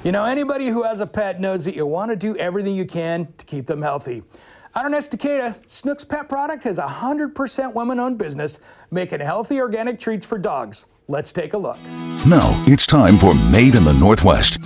You know, anybody who has a pet knows that you want to do everything you can to keep them healthy. Out in Estacada, Snook's pet product is a 100% women-owned business making healthy organic treats for dogs. Let's take a look. Now it's time for Made in the Northwest.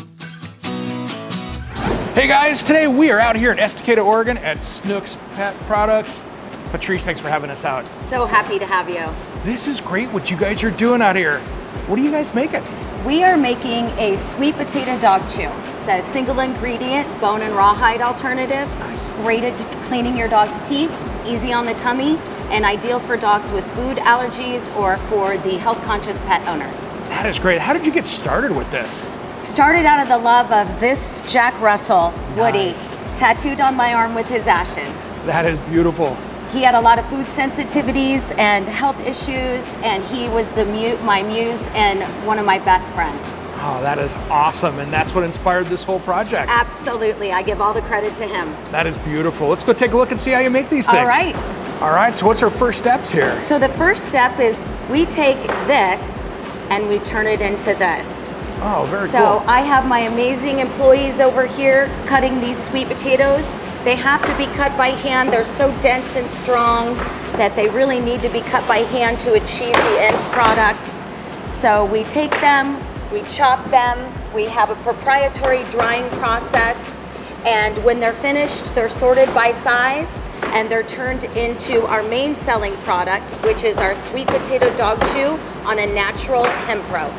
Hey guys, today we are out here in Estacada, Oregon at Snook's Pet Products. Patrice, thanks for having us out. So happy to have you. This is great what you guys are doing out here. What are you guys making? We are making a sweet potato dog chew. It's a single ingredient, bone and rawhide alternative. Nice. Great at cleaning your dog's teeth, easy on the tummy, and ideal for dogs with food allergies or for the health conscious pet owner. That is great. How did you get started with this? Started out of the love of this Jack Russell, Woody, Nice. tattooed on my arm with his ashes. That is beautiful. He had a lot of food sensitivities and health issues, and he was my muse and one of my best friends. Oh, that is awesome. And that's what inspired this whole project. Absolutely, I give all the credit to him. That is beautiful. Let's go take a look and see how you make these things. All right. All right, so what's our first steps here? So the first step is we take this and we turn it into this. Oh, very So cool. I have my amazing employees over here cutting these sweet potatoes. They have to be cut by hand. They're so dense and strong that they really need to be cut by hand to achieve the end product. So we take them, we chop them, we have a proprietary drying process, and when they're finished, they're sorted by size and they're turned into our main selling product, which is our sweet potato dog chew on a natural hemp rope.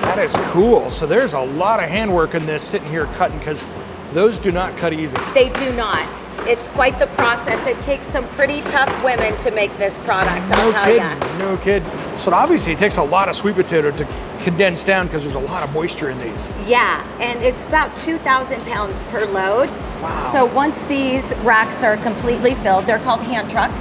That is cool. So there's a lot of handwork in this sitting here cutting, because those do not cut easy. They do not. It's quite the process. It takes some pretty tough women to make this product, I'll tell ya. No kid. So obviously it takes a lot of sweet potato to condense down because there's a lot of moisture in these. Yeah, and it's about 2,000 pounds per load. Wow. So once these racks are completely filled, they're called hand trucks.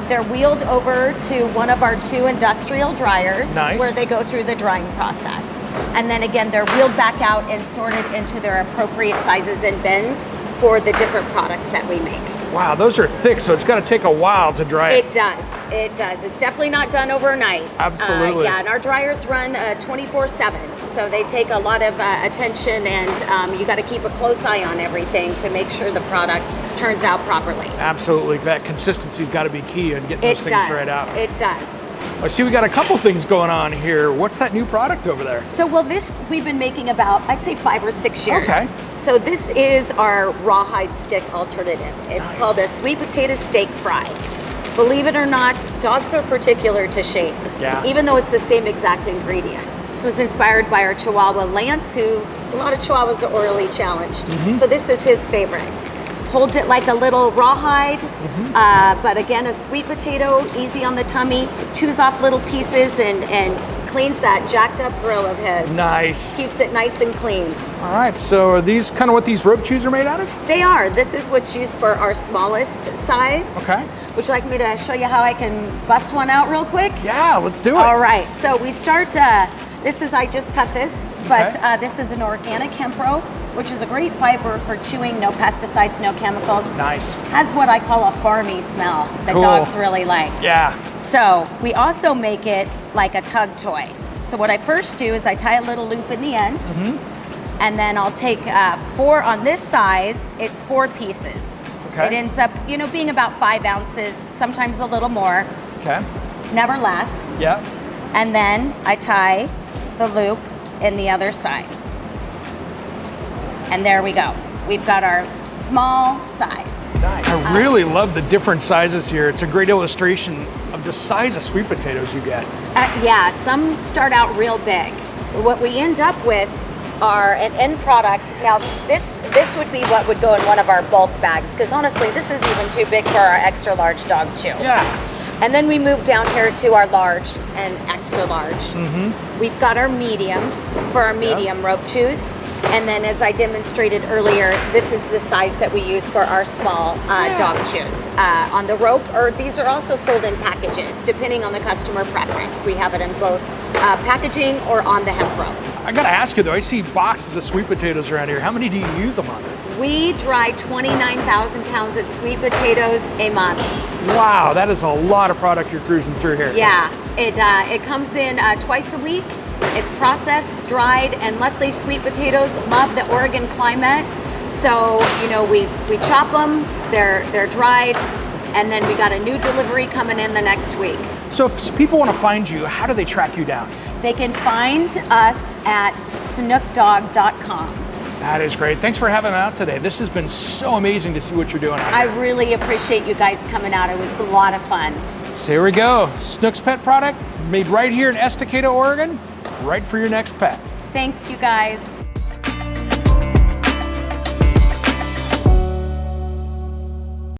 They're wheeled over to one of our 2 industrial dryers, Nice. where they go through the drying process. And then again, they're wheeled back out and sorted into their appropriate sizes and bins for the different products that we make. Wow, those are thick, so it's got to take a while to dry it. It does. It does. It's definitely not done overnight. Absolutely. Yeah, and our dryers run 24/7, so they take a lot of attention, and you got to keep a close eye on everything to make sure the product turns out properly. Absolutely. That consistency's got to be key in getting those It things does. dried out. It does. I see we got a couple things going on here. What's that new product over there? So, well, this we've been making about, I'd say, 5 or 6 years. Okay. So this is our rawhide stick alternative. It's Nice. called a sweet potato steak fry. Believe it or not, dogs are particular to shape, Yeah. even though it's the same exact ingredient. This was inspired by our Chihuahua Lance, who a lot of Chihuahuas are orally challenged. So this is his favorite. Holds it like a little rawhide, but again, a sweet potato, easy on the tummy, chews off little pieces and cleans that jacked up grill of his. Nice. Keeps it nice and clean. All right, so are these kind of what these rope chews are made out of? They are. This is what's used for our smallest size. Okay. Would you like me to show you how I can bust one out real quick? Yeah, let's do it. All right, so we start, I just cut this, but Okay. this is an organic hemp rope, which is a great fiber for chewing, no pesticides, no chemicals. Nice. Has what I call a farmy smell that Cool. dogs really like. Yeah. So we also make it like a tug toy. So what I first do is I tie a little loop in the end, and then I'll take 4 on this size. It's 4 pieces. Okay. It ends up, being about 5 ounces, sometimes a little more, Okay. never less. Yeah. And then I tie the loop in the other side. And there we go. We've got our small size. Nice. I really love the different sizes here. It's a great illustration of the size of sweet potatoes you get. Yeah, some start out real big. What we end up with are an end product. Now, this would be what would go in one of our bulk bags, because honestly, this is even too big for our extra large dog chew. Yeah. And then we move down here to our large and extra large. We've got our mediums for our medium rope chews. And then, as I demonstrated earlier, this is the size that we use for our small dog chews. On the rope, or these are also sold in packages, depending on the customer preference. We have it in both packaging or on the hemp rope. I gotta ask you though, I see boxes of sweet potatoes around here. How many do you use them on? We dry 29,000 pounds of sweet potatoes a month. Wow, that is a lot of product you're cruising through here. Yeah, it comes in twice a week, It's processed, dried, and luckily sweet potatoes love the Oregon climate. So, you know, we chop them, they're dried, and then we got a new delivery coming in the next week. So if people want to find you, how do they track you down? They can find us at snookdog.com. That is great. Thanks for having me out today. This has been so amazing to see what you're doing out here. I really appreciate you guys coming out. It was a lot of fun. So here we go. Snook's pet product made right here in Estacada, Oregon, right for your next pet. Thanks, you guys.